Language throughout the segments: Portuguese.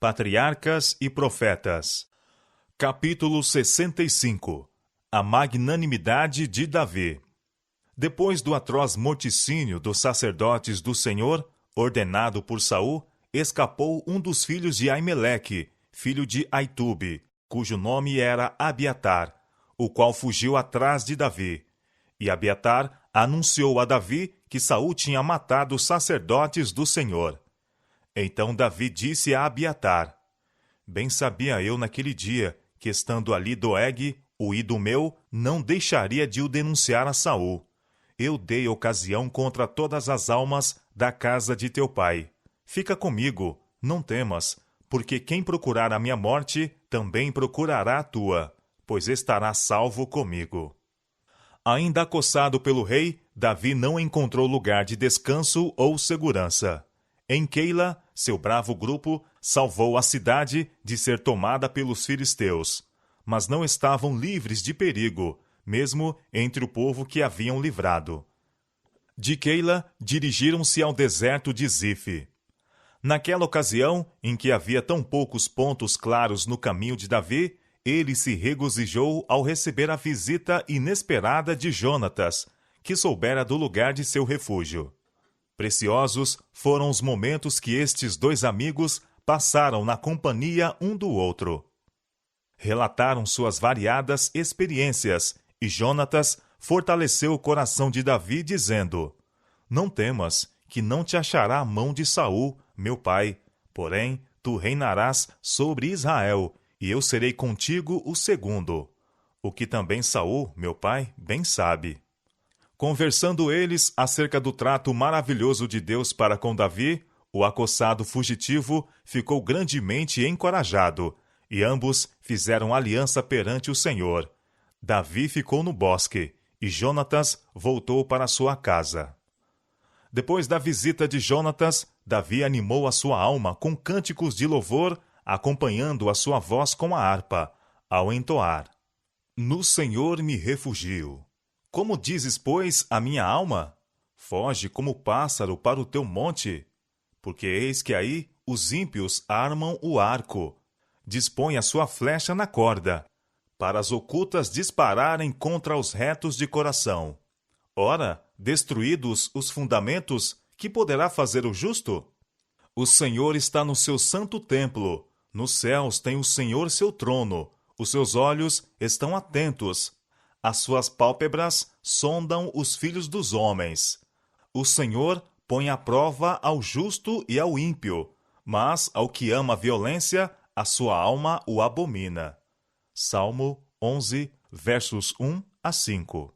Patriarcas e Profetas. Capítulo 65. A magnanimidade de Davi. Depois do atroz morticínio dos sacerdotes do Senhor, ordenado por Saul, escapou um dos filhos de Aimeleque, filho de Aitube, cujo nome era Abiatar, o qual fugiu atrás de Davi. E Abiatar anunciou a Davi que Saul tinha matado os sacerdotes do Senhor. Então Davi disse a Abiatar: Bem sabia eu naquele dia que, estando ali Doeg, o idumeu, não deixaria de o denunciar a Saul. Eu dei ocasião contra todas as almas da casa de teu pai. Fica comigo, não temas, porque quem procurar a minha morte, também procurará a tua, pois estará salvo comigo. Ainda acossado pelo rei, Davi não encontrou lugar de descanso ou segurança. Em Keila, seu bravo grupo salvou a cidade de ser tomada pelos filisteus, mas não estavam livres de perigo, mesmo entre o povo que haviam livrado. De Keila, dirigiram-se ao deserto de Zif. Naquela ocasião, em que havia tão poucos pontos claros no caminho de Davi, ele se regozijou ao receber a visita inesperada de Jonatas, que soubera do lugar de seu refúgio. Preciosos foram os momentos que estes dois amigos passaram na companhia um do outro. Relataram suas variadas experiências, e Jonatas fortaleceu o coração de Davi, dizendo: Não temas, que não te achará a mão de Saul, meu pai, porém tu reinarás sobre Israel, e eu serei contigo o segundo, o que também Saul, meu pai, bem sabe. Conversando eles acerca do trato maravilhoso de Deus para com Davi, o acossado fugitivo ficou grandemente encorajado, e ambos fizeram aliança perante o Senhor. Davi ficou no bosque, e Jonatas voltou para sua casa. Depois da visita de Jonatas, Davi animou a sua alma com cânticos de louvor, acompanhando a sua voz com a harpa, ao entoar: No Senhor me refugio. Como dizes, pois, a minha alma? Foge como pássaro para o teu monte. Porque eis que aí os ímpios armam o arco. Dispõe a sua flecha na corda, para as ocultas dispararem contra os retos de coração. Ora, destruídos os fundamentos, que poderá fazer o justo? O Senhor está no seu santo templo. Nos céus tem o Senhor seu trono. Os seus olhos estão atentos. As suas pálpebras sondam os filhos dos homens. O Senhor põe à prova ao justo e ao ímpio, mas ao que ama a violência, a sua alma o abomina. Salmo 11, versos 1 a 5.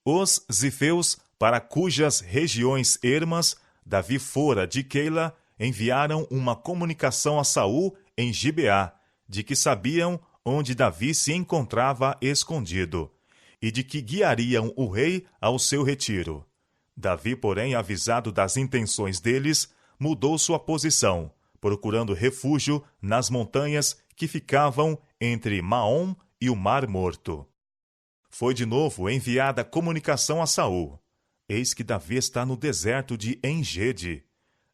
Os zifeus, para cujas regiões ermas Davi fora de Keila, enviaram uma comunicação a Saul em Gibeá, de que sabiam onde Davi se encontrava escondido, e de que guiariam o rei ao seu retiro. Davi, porém, avisado das intenções deles, mudou sua posição, procurando refúgio nas montanhas que ficavam entre Maom e o Mar Morto. Foi de novo enviada comunicação a Saul: Eis que Davi está no deserto de En-Gede.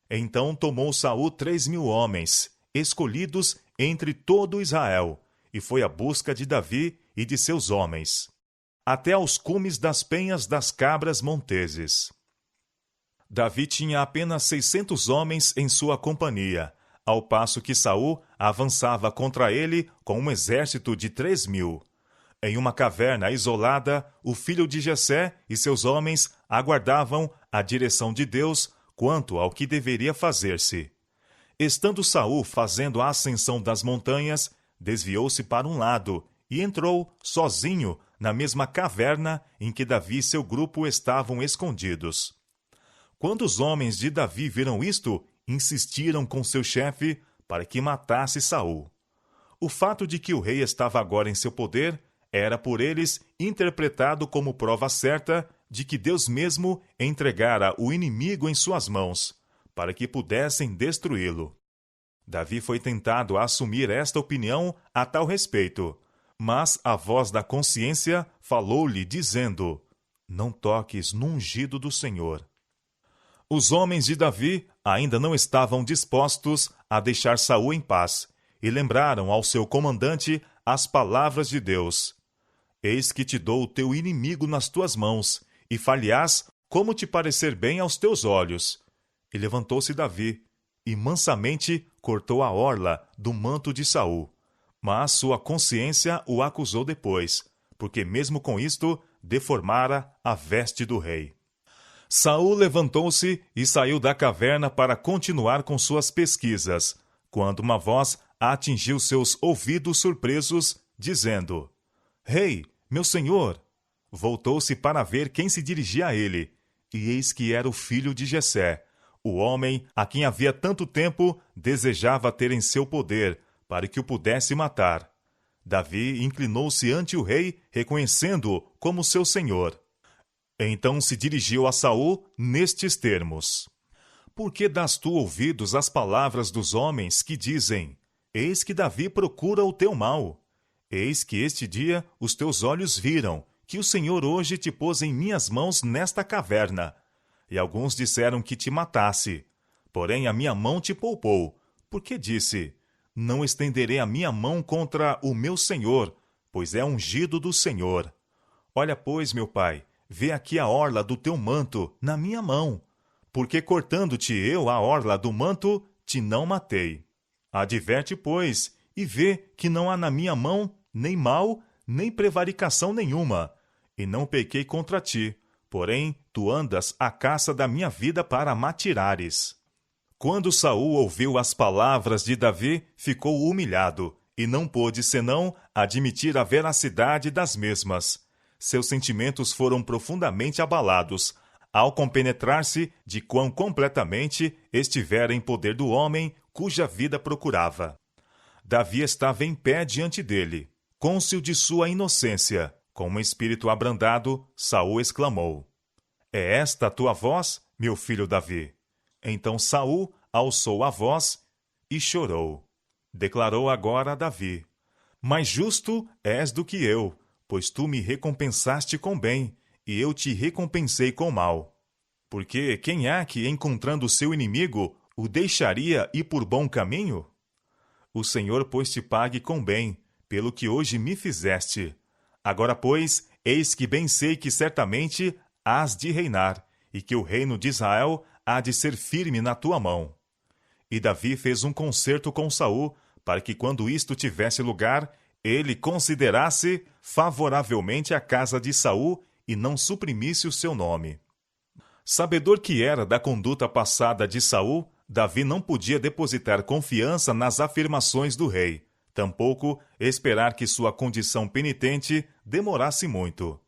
Então tomou Saul 3.000 homens, escolhidos entre todo Israel, e foi à busca de Davi e de seus homens, até aos cumes das penhas das cabras monteses. Davi tinha apenas 600 homens em sua companhia, ao passo que Saul avançava contra ele com um exército de 3.000. Em uma caverna isolada, o filho de Jessé e seus homens aguardavam a direção de Deus quanto ao que deveria fazer-se. Estando Saul fazendo a ascensão das montanhas, desviou-se para um lado e entrou, sozinho, na mesma caverna em que Davi e seu grupo estavam escondidos. Quando os homens de Davi viram isto, insistiram com seu chefe para que matasse Saul. O fato de que o rei estava agora em seu poder era por eles interpretado como prova certa de que Deus mesmo entregara o inimigo em suas mãos, para que pudessem destruí-lo. Davi foi tentado a assumir esta opinião a tal respeito, mas a voz da consciência falou-lhe, dizendo: Não toques no ungido do Senhor. Os homens de Davi ainda não estavam dispostos a deixar Saul em paz, e lembraram ao seu comandante as palavras de Deus. Eis que te dou o teu inimigo nas tuas mãos, e far-lhe-ás como te parecer bem aos teus olhos. E levantou-se Davi, e mansamente cortou a orla do manto de Saul. Mas sua consciência o acusou depois, porque mesmo com isto deformara a veste do rei. Saul levantou-se e saiu da caverna para continuar com suas pesquisas, quando uma voz atingiu seus ouvidos surpresos, dizendo: Rei, meu senhor! Voltou-se para ver quem se dirigia a ele, e eis que era o filho de Jessé, o homem a quem havia tanto tempo desejava ter em seu poder, para que o pudesse matar. Davi inclinou-se ante o rei, reconhecendo-o como seu senhor. Então se dirigiu a Saul nestes termos: Por que dás tu ouvidos às palavras dos homens que dizem: Eis que Davi procura o teu mal? Eis que este dia os teus olhos viram que o Senhor hoje te pôs em minhas mãos nesta caverna. E alguns disseram que te matasse. Porém a minha mão te poupou, porque disse: Não estenderei a minha mão contra o meu senhor, pois é ungido do Senhor. Olha, pois, meu pai, vê aqui a orla do teu manto na minha mão, porque cortando-te eu a orla do manto, te não matei. Adverte, pois, e vê que não há na minha mão nem mal, nem prevaricação nenhuma, e não pequei contra ti, porém tu andas à caça da minha vida para matirares. Quando Saul ouviu as palavras de Davi, ficou humilhado, e não pôde senão admitir a veracidade das mesmas. Seus sentimentos foram profundamente abalados, ao compenetrar-se de quão completamente estivera em poder do homem cuja vida procurava. Davi estava em pé diante dele, cônscio de sua inocência. Com um espírito abrandado, Saul exclamou: É esta a tua voz, meu filho Davi? Então Saul alçou a voz e chorou. Declarou agora a Davi: Mais justo és do que eu, pois tu me recompensaste com bem, e eu te recompensei com mal. Porque quem há que, encontrando seu inimigo, o deixaria ir por bom caminho? O Senhor, pois, te pague com bem, pelo que hoje me fizeste. Agora, pois, eis que bem sei que certamente hás de reinar, e que o reino de Israel há de ser firme na tua mão. E Davi fez um concerto com Saul, para que quando isto tivesse lugar, ele considerasse favoravelmente a casa de Saul e não suprimisse o seu nome. Sabedor que era da conduta passada de Saul, Davi não podia depositar confiança nas afirmações do rei, tampouco esperar que sua condição penitente demorasse muito.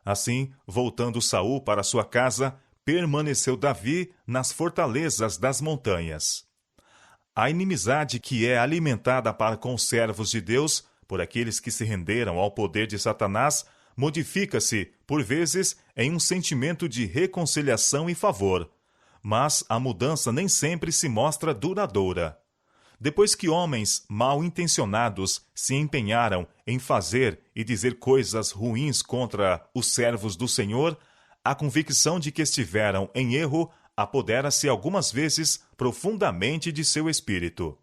Assim, voltando Saul para sua casa, permaneceu Davi nas fortalezas das montanhas. A inimizade que é alimentada para com os servos de Deus, por aqueles que se renderam ao poder de Satanás, modifica-se, por vezes, em um sentimento de reconciliação e favor. Mas a mudança nem sempre se mostra duradoura. Depois que homens mal intencionados se empenharam em fazer e dizer coisas ruins contra os servos do Senhor, a convicção de que estiveram em erro apodera-se algumas vezes profundamente de seu espírito.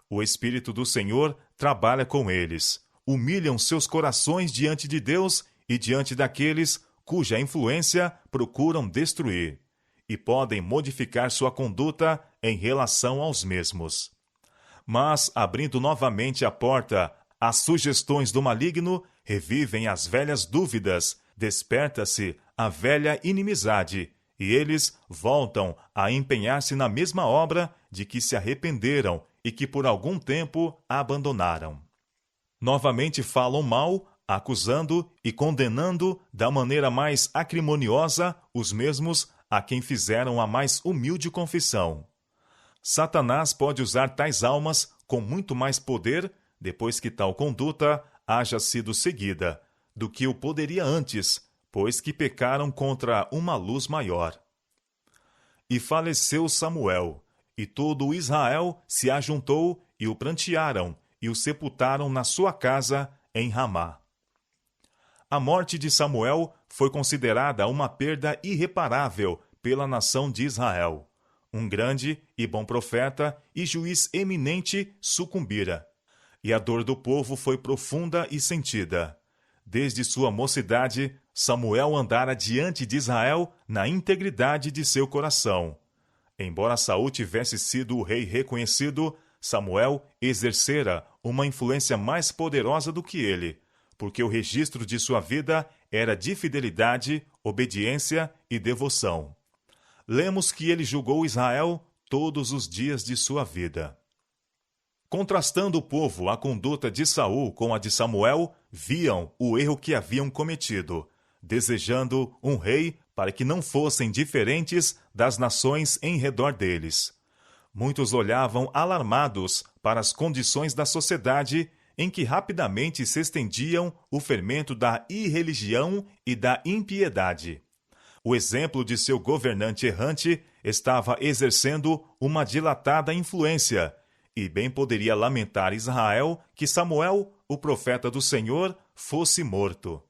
O Espírito do Senhor trabalha com eles, humilham seus corações diante de Deus e diante daqueles cuja influência procuram destruir, e podem modificar sua conduta em relação aos mesmos. Mas, abrindo novamente a porta às sugestões do maligno, revivem as velhas dúvidas, desperta-se a velha inimizade, e eles voltam a empenhar-se na mesma obra de que se arrependeram e que por algum tempo abandonaram. Novamente falam mal, acusando e condenando da maneira mais acrimoniosa os mesmos a quem fizeram a mais humilde confissão. Satanás pode usar tais almas com muito mais poder, depois que tal conduta haja sido seguida, do que o poderia antes, pois que pecaram contra uma luz maior. E faleceu Samuel, e todo Israel se ajuntou e o prantearam, e o sepultaram na sua casa em Ramá. A morte de Samuel foi considerada uma perda irreparável pela nação de Israel. um grande e bom profeta e juiz eminente, sucumbira. E a dor do povo foi profunda e sentida. Desde sua mocidade, Samuel andara diante de Israel na integridade de seu coração. Embora Saul tivesse sido o rei reconhecido, Samuel exercera uma influência mais poderosa do que ele, porque o registro de sua vida era de fidelidade, obediência e devoção. Lemos que ele julgou Israel todos os dias de sua vida. Contrastando o povo a conduta de Saul com a de Samuel, viam o erro que haviam cometido, desejando um rei para que não fossem diferentes das nações em redor deles. Muitos olhavam alarmados para as condições da sociedade em que rapidamente se estendiam o fermento da irreligião e da impiedade. O exemplo de seu governante errante estava exercendo uma dilatada influência, e bem poderia lamentar Israel que Samuel, o profeta do Senhor, fosse morto.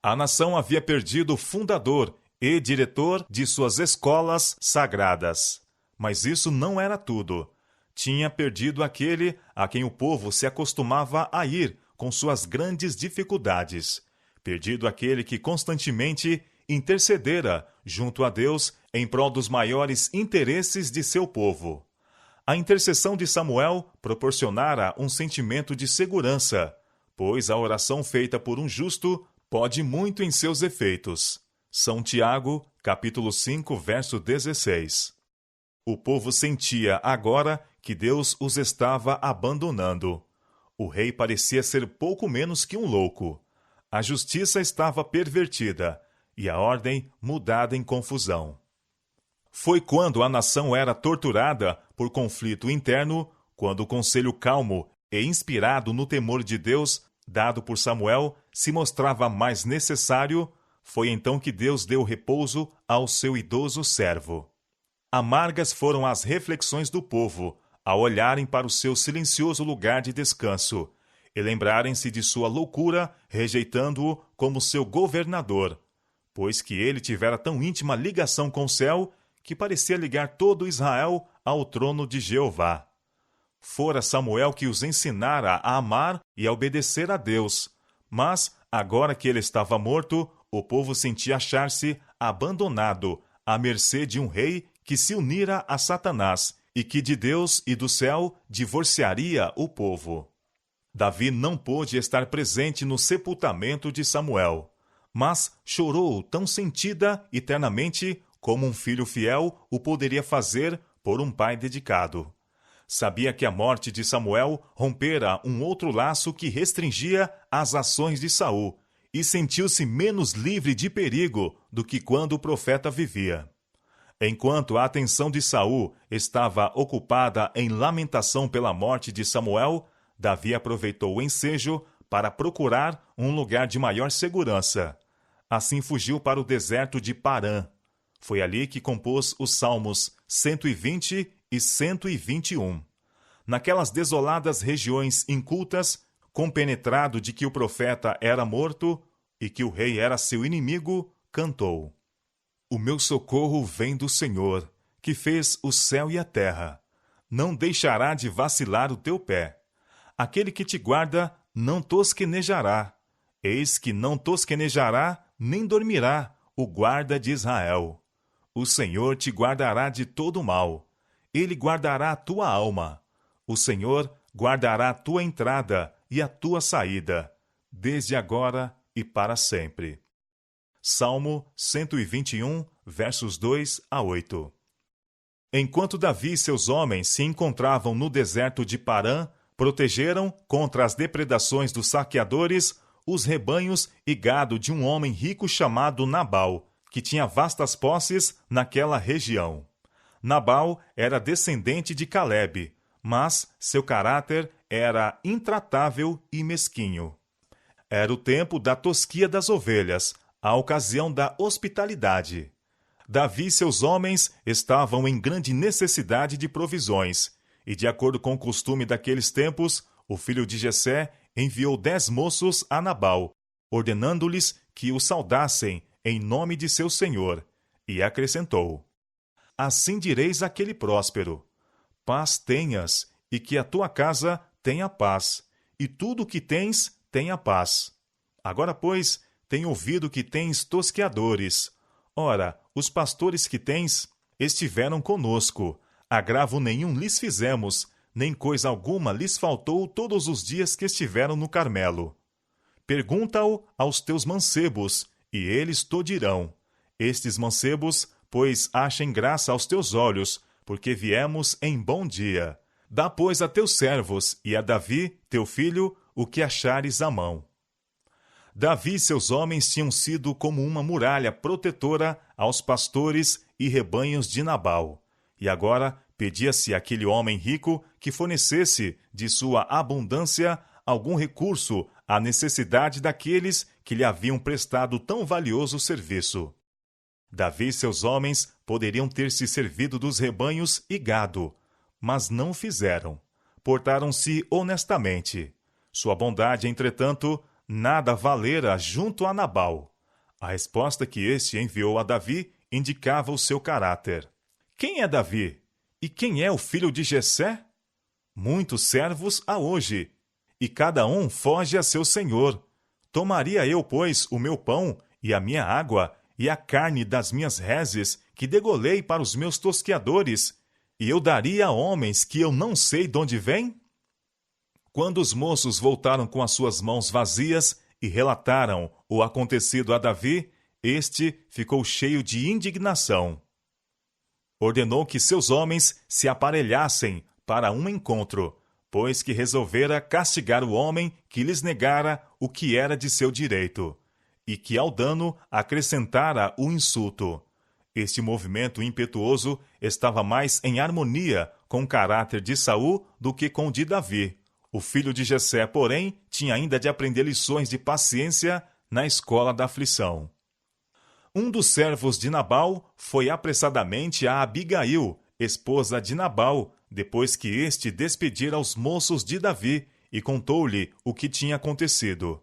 A nação havia perdido o fundador e diretor de suas escolas sagradas. Mas isso não era tudo. Tinha perdido aquele a quem o povo se acostumava a ir com suas grandes dificuldades. Perdido aquele que constantemente intercedera junto a Deus em prol dos maiores interesses de seu povo. A intercessão de Samuel proporcionara um sentimento de segurança, pois a oração feita por um justo pode muito em seus efeitos. São Tiago, capítulo 5, verso 16. O povo sentia agora que Deus os estava abandonando. O rei parecia ser pouco menos que um louco. A justiça estava pervertida e a ordem mudada em confusão. Foi quando a nação era torturada por conflito interno, quando o conselho calmo e inspirado no temor de Deus, dado por Samuel, se mostrava mais necessário, foi então que Deus deu repouso ao seu idoso servo. Amargas foram as reflexões do povo, ao olharem para o seu silencioso lugar de descanso, e lembrarem-se de sua loucura, rejeitando-o como seu governador, pois que ele tivera tão íntima ligação com o céu, que parecia ligar todo Israel ao trono de Jeová. Fora Samuel que os ensinara a amar e a obedecer a Deus, mas, agora que ele estava morto, o povo sentia achar-se abandonado, à mercê de um rei que se unira a Satanás e que de Deus e do céu divorciaria o povo. Davi não pôde estar presente no sepultamento de Samuel, mas chorou tão sentida eternamente como um filho fiel o poderia fazer por um pai dedicado. Sabia que a morte de Samuel rompera um outro laço que restringia as ações de Saul, e sentiu-se menos livre de perigo do que quando o profeta vivia. Enquanto a atenção de Saul estava ocupada em lamentação pela morte de Samuel, Davi aproveitou o ensejo para procurar um lugar de maior segurança. Assim fugiu para o deserto de Parã. Foi ali que compôs os Salmos 120 e 121. Naquelas desoladas regiões incultas, compenetrado de que o profeta era morto e que o rei era seu inimigo, cantou: O meu socorro vem do Senhor, que fez o céu e a terra. Não deixará de vacilar o teu pé. Aquele que te guarda não tosquenejará. Eis que não tosquenejará, nem dormirá, o guarda de Israel. O Senhor te guardará de todo mal. Ele guardará a tua alma. O Senhor guardará a tua entrada e a tua saída, desde agora e para sempre. Salmo 121, versos 2 a 8. Enquanto Davi e seus homens se encontravam no deserto de Parã, protegeram, contra as depredações dos saqueadores, os rebanhos e gado de um homem rico chamado Nabal, que tinha vastas posses naquela região. Nabal era descendente de Calebe, mas seu caráter era intratável e mesquinho. Era o tempo da tosquia das ovelhas, a ocasião da hospitalidade. Davi e seus homens estavam em grande necessidade de provisões, e de acordo com o costume daqueles tempos, o filho de Jessé enviou 10 moços a Nabal, ordenando-lhes que o saudassem em nome de seu senhor, e acrescentou: assim direis àquele próspero: paz tenhas, e que a tua casa tenha paz, e tudo o que tens tenha paz. Agora, pois, tenho ouvido que tens tosqueadores. Ora, os pastores que tens estiveram conosco. Agravo nenhum lhes fizemos, nem coisa alguma lhes faltou todos os dias que estiveram no Carmelo. Pergunta-o aos teus mancebos, e eles te dirão. Estes mancebos, pois, achem graça aos teus olhos, porque viemos em bom dia. Dá, pois, a teus servos e a Davi, teu filho, o que achares à mão. Davi e seus homens tinham sido como uma muralha protetora aos pastores e rebanhos de Nabal. E agora pedia-se àquele homem rico que fornecesse de sua abundância algum recurso à necessidade daqueles que lhe haviam prestado tão valioso serviço. Davi e seus homens poderiam ter se servido dos rebanhos e gado, mas não fizeram. Portaram-se honestamente. Sua bondade, entretanto, nada valera junto a Nabal. A resposta que este enviou a Davi indicava o seu caráter. Quem é Davi? E quem é o filho de Jessé? Muitos servos há hoje, e cada um foge a seu senhor. Tomaria eu, pois, o meu pão e a minha água e a carne das minhas reses que degolei para os meus tosqueadores, e eu daria a homens que eu não sei de onde vêm? Quando os moços voltaram com as suas mãos vazias e relataram o acontecido a Davi, este ficou cheio de indignação. Ordenou que seus homens se aparelhassem para um encontro, pois que resolvera castigar o homem que lhes negara o que era de seu direito, e que ao dano acrescentara o insulto. Este movimento impetuoso estava mais em harmonia com o caráter de Saul do que com o de Davi. O filho de Jessé, porém, tinha ainda de aprender lições de paciência na escola da aflição. Um dos servos de Nabal foi apressadamente a Abigail, esposa de Nabal, depois que este despedira os moços de Davi e contou-lhe o que tinha acontecido.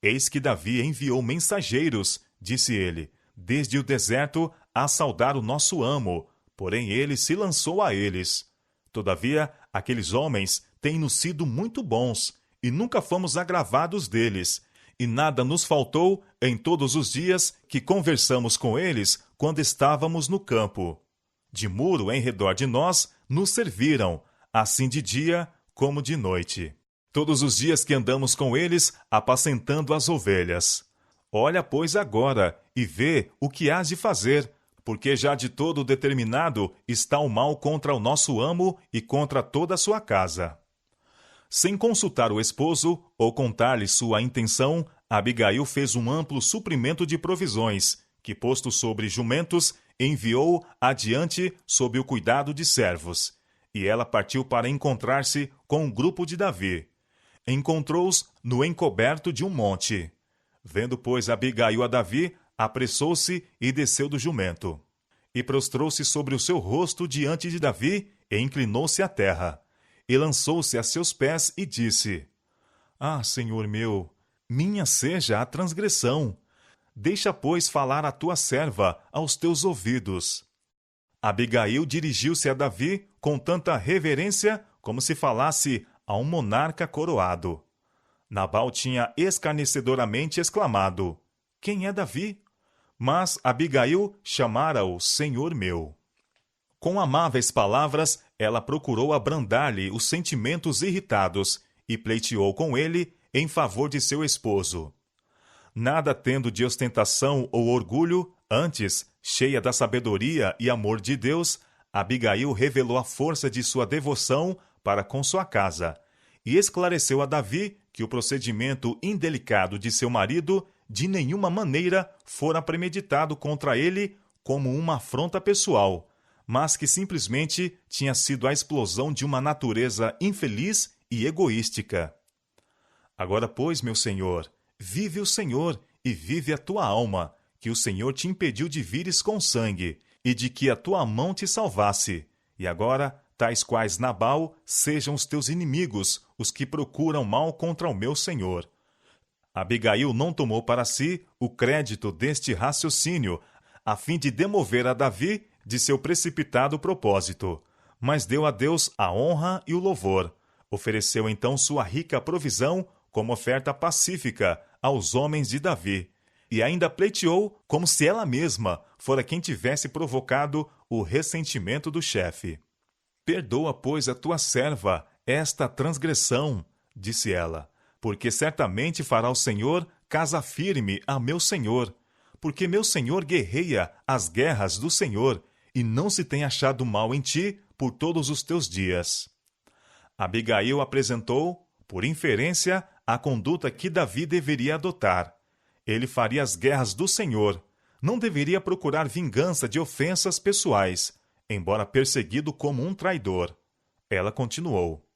Eis que Davi enviou mensageiros, disse ele, desde o deserto a saudar o nosso amo, porém ele se lançou a eles. Todavia, aqueles homens têm-nos sido muito bons, e nunca fomos agravados deles, e nada nos faltou em todos os dias que conversamos com eles quando estávamos no campo. De muro em redor de nós nos serviram, assim de dia como de noite. Todos os dias que andamos com eles, apacentando as ovelhas. Olha, pois, agora, e vê o que hás de fazer, porque já de todo determinado está o mal contra o nosso amo e contra toda a sua casa. Sem consultar o esposo ou contar-lhe sua intenção, Abigail fez um amplo suprimento de provisões, que, posto sobre jumentos, enviou adiante sob o cuidado de servos. E ela partiu para encontrar-se com um grupo de Davi. Encontrou-os no encoberto de um monte. Vendo, pois, Abigail a Davi, apressou-se e desceu do jumento. E prostrou-se sobre o seu rosto diante de Davi e inclinou-se à terra. E lançou-se a seus pés e disse: Ah, Senhor meu, minha seja a transgressão. Deixa, pois, falar a tua serva aos teus ouvidos. Abigail dirigiu-se a Davi com tanta reverência como se falasse a um monarca coroado. Nabal tinha escarnecedoramente exclamado: Quem é Davi? Mas Abigail chamara-o Senhor meu. Com amáveis palavras, ela procurou abrandar-lhe os sentimentos irritados e pleiteou com ele em favor de seu esposo. Nada tendo de ostentação ou orgulho, antes, cheia da sabedoria e amor de Deus, Abigail revelou a força de sua devoção para com sua casa e esclareceu a Davi que o procedimento indelicado de seu marido de nenhuma maneira fora premeditado contra ele como uma afronta pessoal, mas que simplesmente tinha sido a explosão de uma natureza infeliz e egoística. Agora, pois, meu senhor, vive o Senhor e vive a tua alma, que o Senhor te impediu de vires com sangue, e de que a tua mão te salvasse. E agora, tais quais Nabal, sejam os teus inimigos, os que procuram mal contra o meu senhor. Abigail não tomou para si o crédito deste raciocínio, a fim de demover a Davi de seu precipitado propósito, mas deu a Deus a honra e o louvor. Ofereceu então sua rica provisão como oferta pacífica aos homens de Davi, e ainda pleiteou como se ela mesma fora quem tivesse provocado o ressentimento do chefe. Perdoa, pois, a tua serva esta transgressão, disse ela, porque certamente fará o Senhor casa firme a meu senhor, porque meu senhor guerreia as guerras do Senhor, e não se tem achado mal em ti por todos os teus dias. Abigail apresentou, por inferência, a conduta que Davi deveria adotar. Ele faria as guerras do Senhor, não deveria procurar vingança de ofensas pessoais, embora perseguido como um traidor. Ela continuou: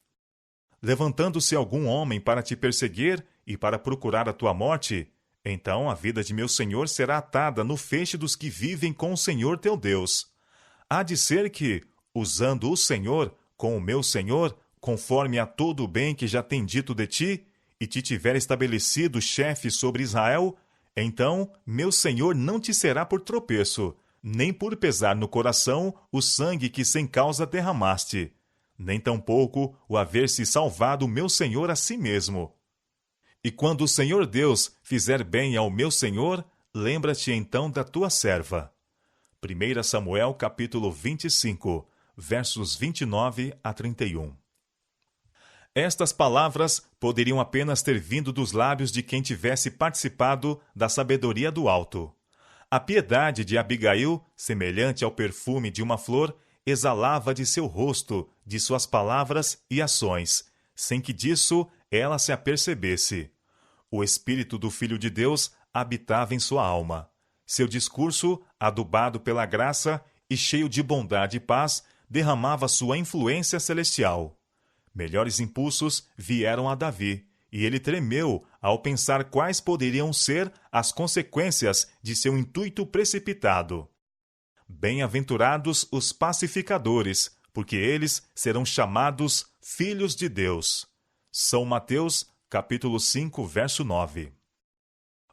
levantando-se algum homem para te perseguir e para procurar a tua morte, então a vida de meu senhor será atada no feixe dos que vivem com o Senhor teu Deus. Há de ser que, usando o Senhor com o meu senhor, conforme a todo o bem que já tem dito de ti, e te tiver estabelecido chefe sobre Israel, então meu senhor não te será por tropeço, nem por pesar no coração o sangue que sem causa derramaste, nem tampouco o haver-se salvado meu senhor a si mesmo. E quando o Senhor Deus fizer bem ao meu senhor, lembra-te então da tua serva. 1 Samuel capítulo 25, versos 29 a 31. Estas palavras poderiam apenas ter vindo dos lábios de quem tivesse participado da sabedoria do alto. A piedade de Abigail, semelhante ao perfume de uma flor, exalava de seu rosto, de suas palavras e ações, sem que disso ela se apercebesse. O Espírito do Filho de Deus habitava em sua alma. Seu discurso, adubado pela graça e cheio de bondade e paz, derramava sua influência celestial. Melhores impulsos vieram a Davi, e ele tremeu ao pensar quais poderiam ser as consequências de seu intuito precipitado. Bem-aventurados os pacificadores, porque eles serão chamados filhos de Deus. São Mateus, capítulo 5, verso 9.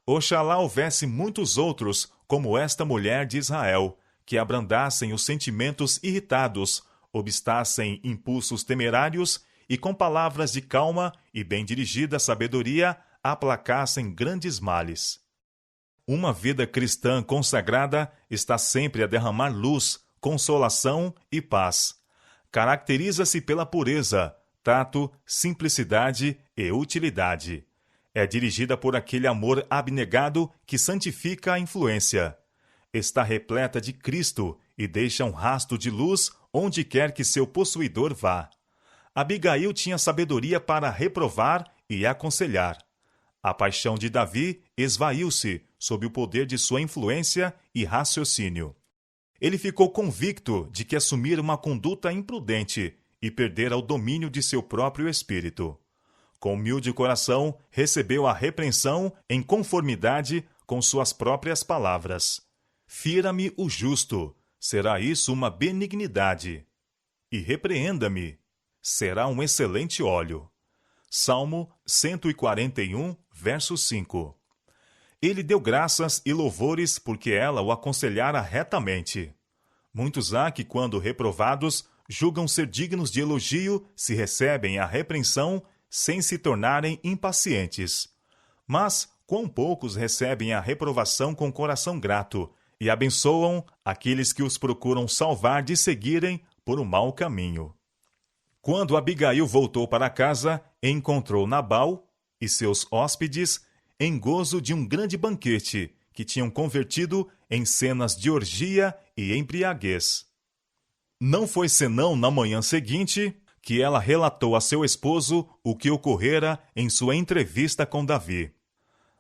Oxalá houvesse muitos outros como esta mulher de Israel, que abrandassem os sentimentos irritados, obstassem impulsos temerários e com palavras de calma e bem dirigida sabedoria aplacassem grandes males. Uma vida cristã consagrada está sempre a derramar luz, consolação e paz. Caracteriza-se pela pureza, tato, simplicidade e utilidade. É dirigida por aquele amor abnegado que santifica a influência. Está repleta de Cristo e deixa um rastro de luz onde quer que seu possuidor vá. Abigail tinha sabedoria para reprovar e aconselhar. A paixão de Davi esvaiu-se sob o poder de sua influência e raciocínio. Ele ficou convicto de que assumira uma conduta imprudente e perdera o domínio de seu próprio espírito. Com humilde coração, recebeu a repreensão em conformidade com suas próprias palavras. Fira-me o justo, será isso uma benignidade. E repreenda-me, será um excelente óleo. Salmo 141, verso 5. Ele deu graças e louvores porque ela o aconselhara retamente. Muitos há que, quando reprovados, julgam ser dignos de elogio se recebem a repreensão sem se tornarem impacientes. Mas quão poucos recebem a reprovação com coração grato e abençoam aqueles que os procuram salvar de seguirem por um mau caminho. Quando Abigail voltou para casa, encontrou Nabal e seus hóspedes em gozo de um grande banquete que tinham convertido em cenas de orgia e embriaguez. Não foi senão na manhã seguinte que ela relatou a seu esposo o que ocorrera em sua entrevista com Davi.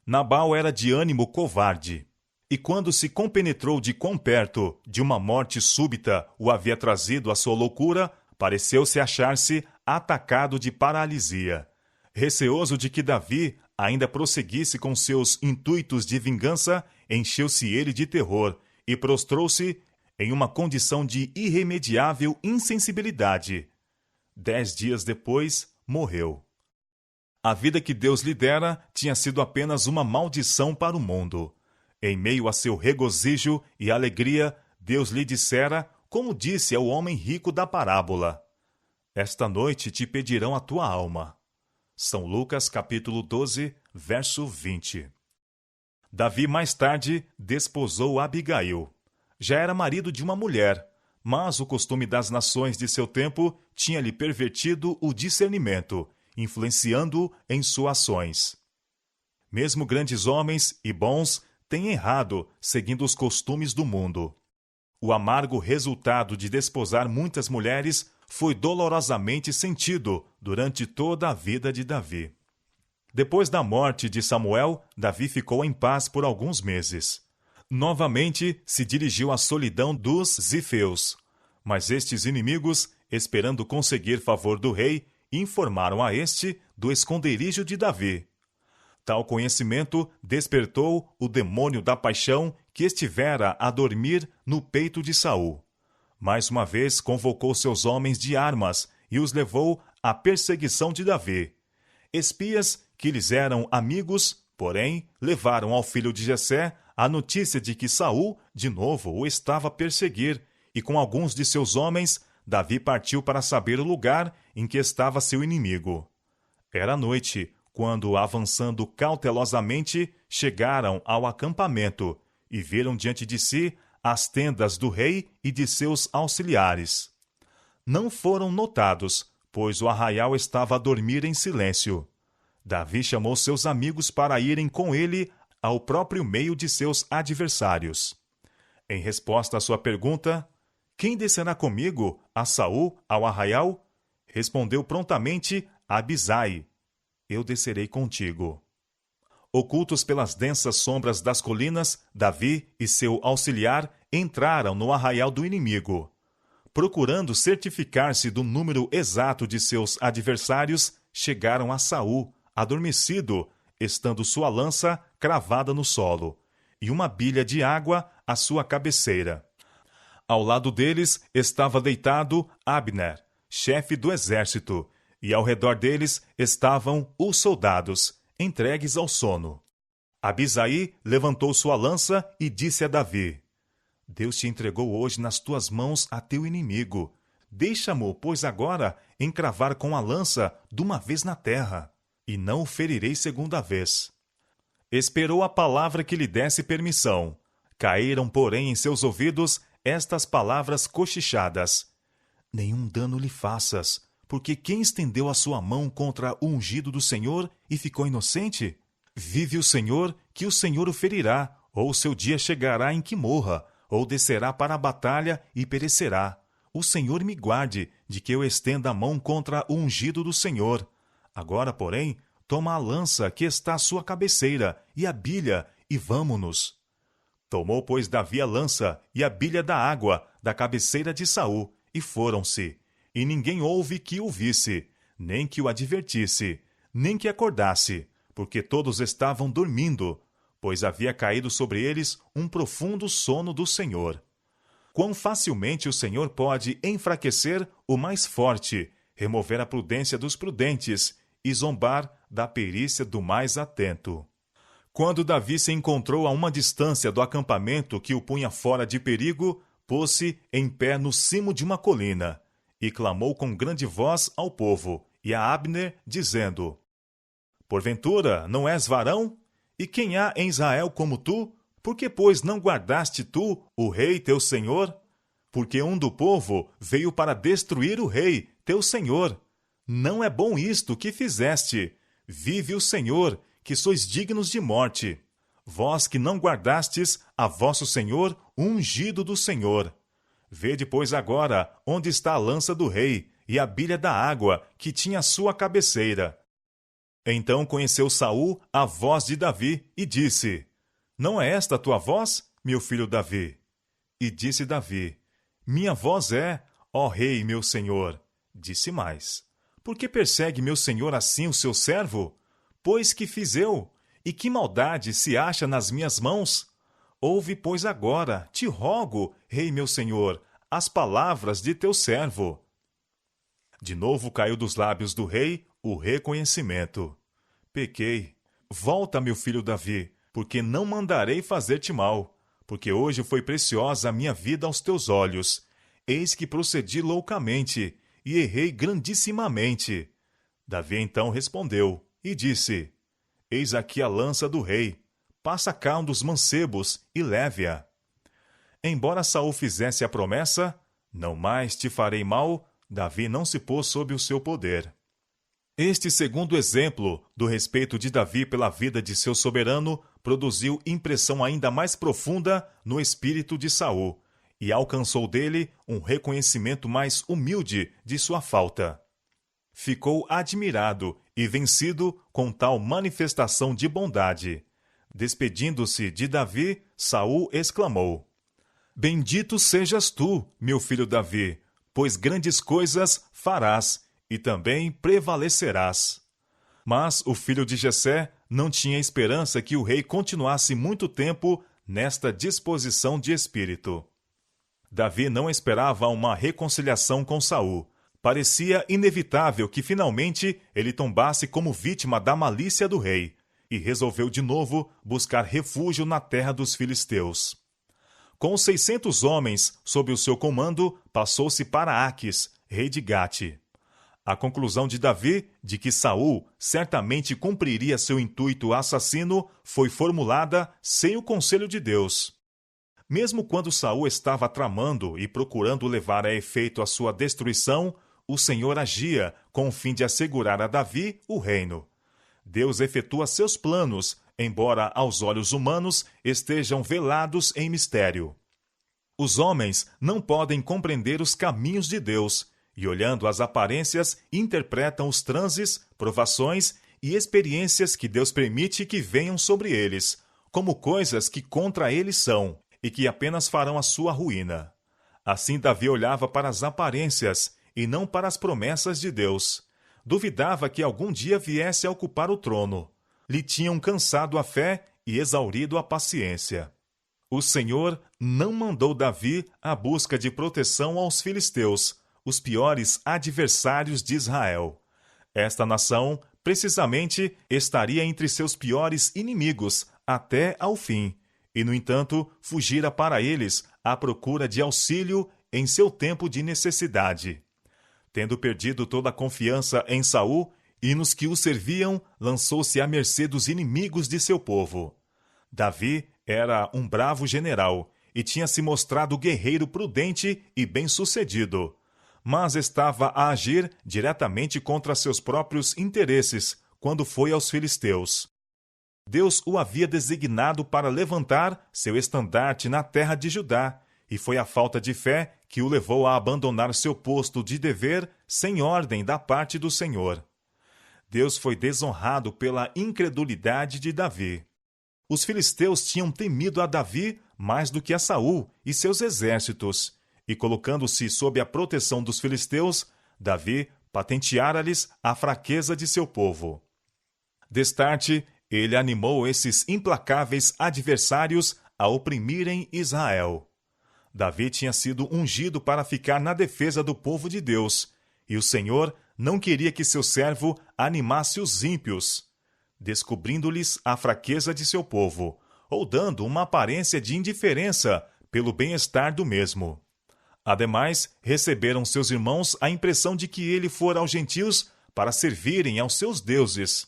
Nabal era de ânimo covarde, e quando se compenetrou de quão perto de uma morte súbita o havia trazido à sua loucura, pareceu-se achar-se atacado de paralisia. Receoso de que Davi ainda prosseguisse com seus intuitos de vingança, encheu-se ele de terror e prostrou-se em uma condição de irremediável insensibilidade. 10 dias depois, morreu. A vida que Deus lhe dera tinha sido apenas uma maldição para o mundo. Em meio a seu regozijo e alegria, Deus lhe dissera, como disse ao homem rico da parábola: esta noite te pedirão a tua alma. São Lucas, capítulo 12, verso 20. Davi, mais tarde, desposou Abigail. Já era marido de uma mulher, mas o costume das nações de seu tempo tinha-lhe pervertido o discernimento, influenciando-o em suas ações. Mesmo grandes homens e bons têm errado, seguindo os costumes do mundo. O amargo resultado de desposar muitas mulheres foi dolorosamente sentido durante toda a vida de Davi. Depois da morte de Samuel, Davi ficou em paz por alguns meses. Novamente se dirigiu à solidão dos zifeus, mas estes inimigos, esperando conseguir favor do rei, informaram a este do esconderijo de Davi. Tal conhecimento despertou o demônio da paixão que estivera a dormir no peito de Saul. Mais uma vez convocou seus homens de armas e os levou à perseguição de Davi. Espias que lhes eram amigos, porém, levaram ao filho de Jessé a notícia de que Saul, de novo, o estava a perseguir, e com alguns de seus homens, Davi partiu para saber o lugar em que estava seu inimigo. Era noite, quando, avançando cautelosamente, chegaram ao acampamento e viram diante de si as tendas do rei e de seus auxiliares. Não foram notados, pois o arraial estava a dormir em silêncio. Davi chamou seus amigos para irem com ele ao próprio meio de seus adversários. Em resposta à sua pergunta, quem descerá comigo a Saul ao arraial? Respondeu prontamente Abisai, eu descerei contigo. Ocultos pelas densas sombras das colinas, Davi e seu auxiliar entraram no arraial do inimigo. Procurando certificar-se do número exato de seus adversários, chegaram a Saul, adormecido, estando sua lança cravada no solo, e uma bilha de água à sua cabeceira. Ao lado deles estava deitado Abner, chefe do exército, e ao redor deles estavam os soldados, entregues ao sono. Abisai levantou sua lança e disse a Davi: Deus te entregou hoje nas tuas mãos a teu inimigo. Deixa-mo, pois, agora encravar com a lança de uma vez na terra, e não o ferirei segunda vez. Esperou a palavra que lhe desse permissão. Caíram, porém, em seus ouvidos estas palavras cochichadas: nenhum dano lhe faças, porque quem estendeu a sua mão contra o ungido do Senhor e ficou inocente? Vive o Senhor, que o Senhor o ferirá, ou seu dia chegará em que morra, ou descerá para a batalha e perecerá. O Senhor me guarde de que eu estenda a mão contra o ungido do Senhor. Agora, porém, toma a lança que está à sua cabeceira e a bilha, e vamo-nos. Tomou, pois, Davi a lança e a bilha da água da cabeceira de Saul, e foram-se. E ninguém houve que o visse, nem que o advertisse, nem que acordasse, porque todos estavam dormindo, pois havia caído sobre eles um profundo sono do Senhor. Quão facilmente o Senhor pode enfraquecer o mais forte, remover a prudência dos prudentes e zombar da perícia do mais atento. Quando Davi se encontrou a uma distância do acampamento que o punha fora de perigo, pôs-se em pé no cimo de uma colina, e clamou com grande voz ao povo e a Abner, dizendo: Porventura não és varão? E quem há em Israel como tu? Por que, pois, não guardaste tu o rei teu senhor? Porque um do povo veio para destruir o rei teu senhor. Não é bom isto que fizeste. Vive o Senhor, que sois dignos de morte. Vós que não guardastes a vosso senhor, o ungido do Senhor. Vede, pois, agora onde está a lança do rei e a bilha da água que tinha a sua cabeceira. Então conheceu Saul a voz de Davi e disse: Não é esta a tua voz, meu filho Davi? E disse Davi: Minha voz é, ó rei, meu senhor. Disse mais: Por que persegue meu senhor assim o seu servo? Pois que fiz eu? E que maldade se acha nas minhas mãos? Ouve, pois, agora, te rogo, rei meu senhor, as palavras de teu servo. De novo caiu dos lábios do rei o reconhecimento. Pequei. Volta, meu filho Davi, porque não mandarei fazer-te mal. porque hoje foi preciosa a minha vida aos teus olhos. Eis que procedi loucamente, e errei grandissimamente. Davi então respondeu, e disse, Eis aqui a lança do rei, passa cá um dos mancebos, e leve-a. Embora Saul fizesse a promessa, não mais te farei mal, Davi não se pôs sob o seu poder. Este segundo exemplo do respeito de Davi pela vida de seu soberano produziu impressão ainda mais profunda no espírito de Saul e alcançou dele um reconhecimento mais humilde de sua falta. Ficou admirado e vencido com tal manifestação de bondade. Despedindo-se de Davi, Saul exclamou, Bendito sejas tu, meu filho Davi, pois grandes coisas farás e também prevalecerás. Mas o filho de Jessé não tinha esperança que o rei continuasse muito tempo nesta disposição de espírito. Davi não esperava uma reconciliação com Saul. Parecia inevitável que finalmente ele tombasse como vítima da malícia do rei, e resolveu de novo buscar refúgio na terra dos filisteus. Com os 600 homens sob o seu comando, passou-se para Aquis, rei de Gate. A conclusão de Davi de que Saul certamente cumpriria seu intuito assassino foi formulada sem o conselho de Deus. Mesmo quando Saul estava tramando e procurando levar a efeito a sua destruição, o Senhor agia com o fim de assegurar a Davi o reino. Deus efetua seus planos, embora aos olhos humanos estejam velados em mistério. Os homens não podem compreender os caminhos de Deus, e olhando as aparências, interpretam os transes, provações e experiências que Deus permite que venham sobre eles, como coisas que contra eles são, e que apenas farão a sua ruína. Assim Davi olhava para as aparências, e não para as promessas de Deus. Duvidava que algum dia viesse a ocupar o trono. Lhe tinham cansado a fé e exaurido a paciência. O Senhor não mandou Davi à busca de proteção aos filisteus, os piores adversários de Israel. Esta nação, precisamente, estaria entre seus piores inimigos até ao fim, e, no entanto, fugira para eles à procura de auxílio em seu tempo de necessidade. Tendo perdido toda a confiança em Saul e nos que o serviam, lançou-se à mercê dos inimigos de seu povo. Davi era um bravo general e tinha se mostrado guerreiro prudente e bem-sucedido, mas estava a agir diretamente contra seus próprios interesses quando foi aos filisteus. Deus o havia designado para levantar seu estandarte na terra de Judá, e foi a falta de fé que o levou a abandonar seu posto de dever sem ordem da parte do Senhor. Deus foi desonrado pela incredulidade de Davi. Os filisteus tinham temido a Davi mais do que a Saul e seus exércitos, e colocando-se sob a proteção dos filisteus, Davi patenteara-lhes a fraqueza de seu povo. Destarte, ele animou esses implacáveis adversários a oprimirem Israel. Davi tinha sido ungido para ficar na defesa do povo de Deus, e o Senhor não queria que seu servo animasse os ímpios, descobrindo-lhes a fraqueza de seu povo, ou dando uma aparência de indiferença pelo bem-estar do mesmo. Ademais, receberam seus irmãos a impressão de que ele fora aos gentios para servirem aos seus deuses.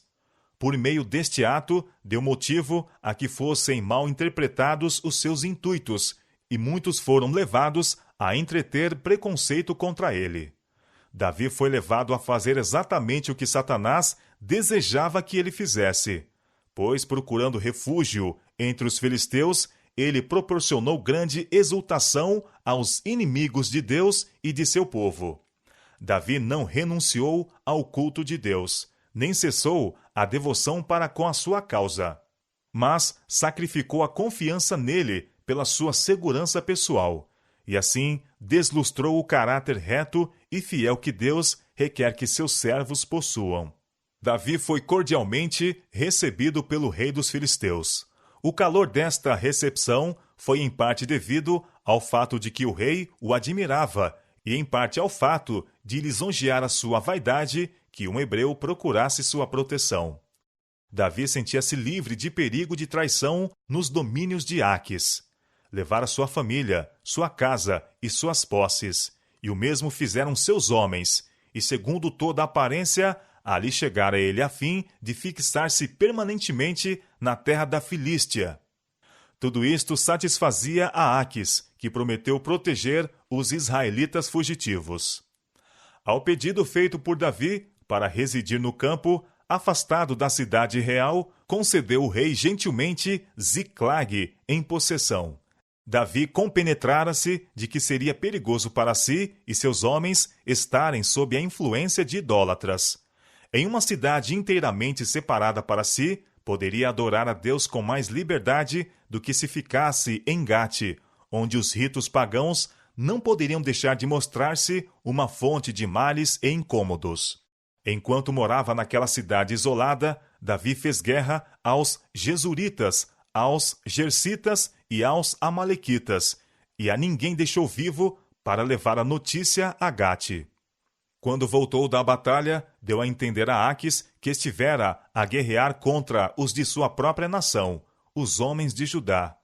Por meio deste ato, deu motivo a que fossem mal interpretados os seus intuitos, e muitos foram levados a entreter preconceito contra ele. Davi foi levado a fazer exatamente o que Satanás desejava que ele fizesse, pois, procurando refúgio entre os filisteus, ele proporcionou grande exultação aos inimigos de Deus e de seu povo. Davi não renunciou ao culto de Deus, nem cessou a devoção para com a sua causa, mas sacrificou a confiança nele pela sua segurança pessoal, e assim deslustrou o caráter reto e fiel que Deus requer que seus servos possuam. Davi foi cordialmente recebido pelo rei dos filisteus. O calor desta recepção foi em parte devido ao fato de que o rei o admirava e em parte ao fato de lisonjear a sua vaidade que um hebreu procurasse sua proteção. Davi sentia-se livre de perigo de traição nos domínios de Aquis. levara sua família, sua casa e suas posses, e o mesmo fizeram seus homens, e segundo toda a aparência, ali chegara ele a fim de fixar-se permanentemente na terra da Filístia. Tudo isto satisfazia a Aques, que prometeu proteger os israelitas fugitivos. Ao pedido feito por Davi para residir no campo, afastado da cidade real, concedeu o rei gentilmente Ziclag em possessão. Davi compenetrara-se de que seria perigoso para si e seus homens estarem sob a influência de idólatras. Em uma cidade inteiramente separada para si, poderia adorar a Deus com mais liberdade do que se ficasse em Gate, onde os ritos pagãos não poderiam deixar de mostrar-se uma fonte de males e incômodos. Enquanto morava naquela cidade isolada, Davi fez guerra aos Gesuritas, aos Gersitas e aos Amalequitas, e a ninguém deixou vivo para levar a notícia a Gate. Quando voltou da batalha, deu a entender a Aques que estivera a guerrear contra os de sua própria nação, os homens de Judá.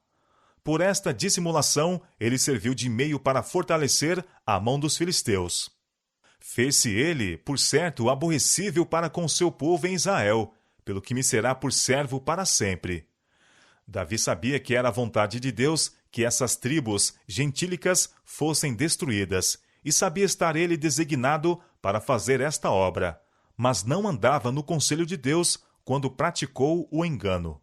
Por esta dissimulação, ele serviu de meio para fortalecer a mão dos filisteus. Fez-se ele, por certo, aborrecível para com seu povo em Israel, pelo que me será por servo para sempre. Davi sabia que era a vontade de Deus que essas tribos gentílicas fossem destruídas, e sabia estar ele designado para fazer esta obra, mas não andava no conselho de Deus quando praticou o engano.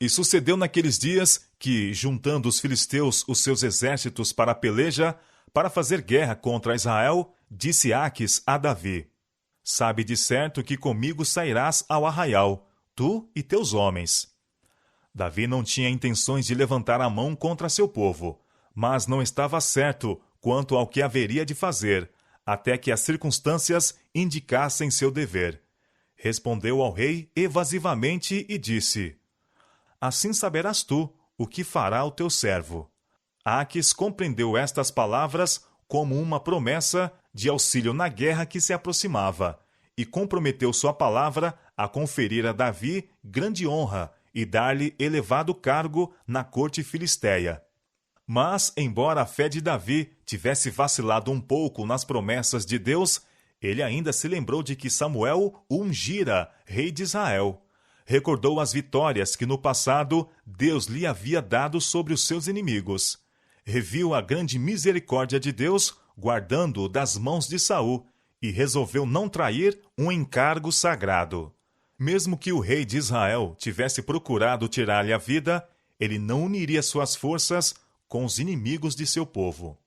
E sucedeu naqueles dias que, juntando os filisteus os seus exércitos para a peleja, para fazer guerra contra Israel, disse Aques a Davi: Sabe de certo que comigo sairás ao arraial, tu e teus homens. Davi não tinha intenções de levantar a mão contra seu povo, mas não estava certo quanto ao que haveria de fazer, até que as circunstâncias indicassem seu dever. Respondeu ao rei evasivamente e disse: Assim saberás tu o que fará o teu servo. Aques compreendeu estas palavras como uma promessa de auxílio na guerra que se aproximava, e comprometeu sua palavra a conferir a Davi grande honra e dar-lhe elevado cargo na corte filisteia. Mas, embora a fé de Davi tivesse vacilado um pouco nas promessas de Deus, ele ainda se lembrou de que Samuel o ungira rei de Israel. Recordou as vitórias que no passado Deus lhe havia dado sobre os seus inimigos. Reviu a grande misericórdia de Deus, guardando-o das mãos de Saul, e resolveu não trair um encargo sagrado. Mesmo que o rei de Israel tivesse procurado tirar-lhe a vida, ele não uniria suas forças com os inimigos de seu povo.